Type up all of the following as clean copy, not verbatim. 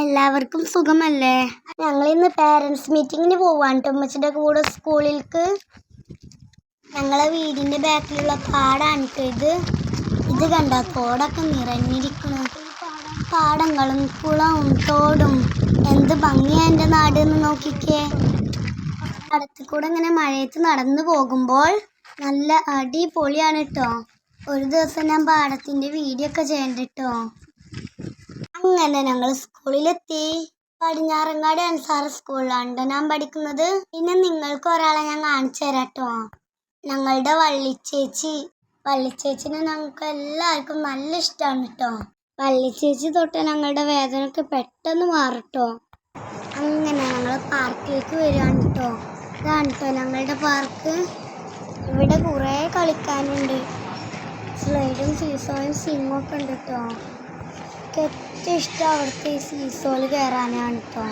എല്ലാവർക്കും സുഖമല്ലേ? ഞങ്ങൾ ഇന്ന് പേരൻസ് മീറ്റിങ്ങിന് പോവാണ് ട്ടോ ഉമ്മച്ചിയുടെ കൂടെ സ്കൂളിലേക്ക്. ഞങ്ങളെ വീടിൻ്റെ ബാക്കിലുള്ള പാടാണ് ട്ടോ ഇത് കണ്ടോ, തോടൊക്കെ നിറഞ്ഞിരിക്കുന്നു. പാടങ്ങളും കുളവും തോടും എന്ത് ഭംഗിയാ എൻ്റെ നാട് എന്ന് നോക്കിക്കേ. പാടത്തിൽ കൂടെ ഇങ്ങനെ മഴയത്ത് നടന്നു പോകുമ്പോൾ നല്ല അടിപൊളിയാണ് കേട്ടോ. ഒരു ദിവസം ഞാൻ പാടത്തിൻ്റെ വീഡിയോ ഒക്കെ ചെയ്യണ്ട കേട്ടോ. അങ്ങനെ ഞങ്ങൾ സ്കൂളിലെത്തി. പടിഞ്ഞാറങ്ങാട് അൻസാർ സ്കൂളിലാണ് ഞാൻ പഠിക്കുന്നത്. പിന്നെ നിങ്ങൾക്ക് ഒരാളെ ഞാൻ കാണിച്ചു തരാം കേട്ടോ. ഞങ്ങളുടെ വള്ളിച്ചേച്ചിനെ ഞങ്ങൾക്ക് എല്ലാവർക്കും നല്ല ഇഷ്ടമാണ് കേട്ടോ. വള്ളിച്ചേച്ചി തൊട്ട് ഞങ്ങളുടെ വേദനയൊക്കെ പെട്ടെന്ന് മാറട്ടോ. അങ്ങനെ ഞങ്ങൾ പാർക്കിലേക്ക് വരികയാണ് കേട്ടോ. ഇതാണ് കേട്ടോ ഞങ്ങളുടെ പാർക്ക്. ഇവിടെ കുറേ കളിക്കാനുണ്ട്. സ്ലൈഡും സീസോയും സ്വിങ്ങും ഒക്കെ ഉണ്ട് കേട്ടോ. ഏറ്റവും ഇഷ്ടം അവിടുത്തെ ഈ സീസോയിൽ കയറാനാണ് കേട്ടോ.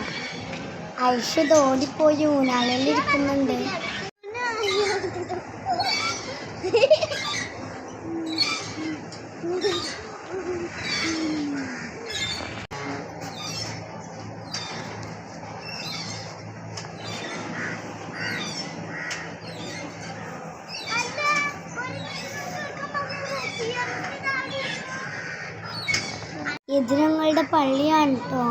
ഐഷ് ഓടിപ്പോയി ഊനാലയിൽ ഇരിക്കുന്നുണ്ട്. ഇത് ഞങ്ങളുടെ പള്ളിയാണ് കേട്ടോ.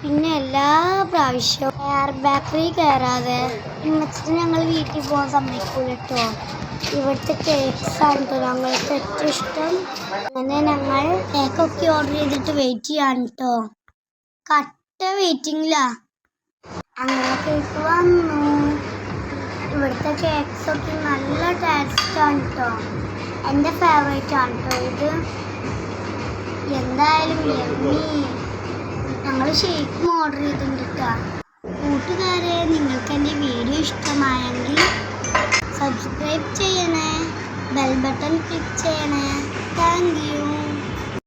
പിന്നെ എല്ലാ പ്രാവശ്യവും എയർ ബേക്കറി കയറാതെ ഉമ്മച്ചിട്ട് ഞങ്ങൾ വീട്ടിൽ പോകാൻ സമ്മതിക്കൂല കേട്ടോ. ഇവിടുത്തെ കേക്ക്സാണ് കേട്ടോ ഞങ്ങൾക്ക് ഏറ്റവും ഇഷ്ടം. അങ്ങനെ ഞങ്ങൾ കേക്കൊക്കെ ഓർഡർ ചെയ്തിട്ട് വെയിറ്റ് ചെയ്യാണ് കേട്ടോ. കട്ട വെയിറ്റിങ്ങിലാ. അങ്ങനെ കേക്ക് വന്നു. ഇവിടുത്തെ കേക്ക്സൊക്കെ നല്ല ടേസ്റ്റാണ് കേട്ടോ. എൻ്റെ ഫേവറേറ്റ് ആണ് കേട്ടോ ഇത്. എന്തായാലും യമ്മി. ഞങ്ങൾ ഷേക്കും ഓർഡർ ചെയ്തിട്ടുണ്ട് കേട്ടോ. കൂട്ടുകാരെ, നിങ്ങൾക്ക് എൻ്റെ വീഡിയോ ഇഷ്ടമായെങ്കിൽ സബ്സ്ക്രൈബ് ചെയ്യണേ, ബെൽ ബട്ടൺ ക്ലിക്ക് ചെയ്യണേ. Thank you.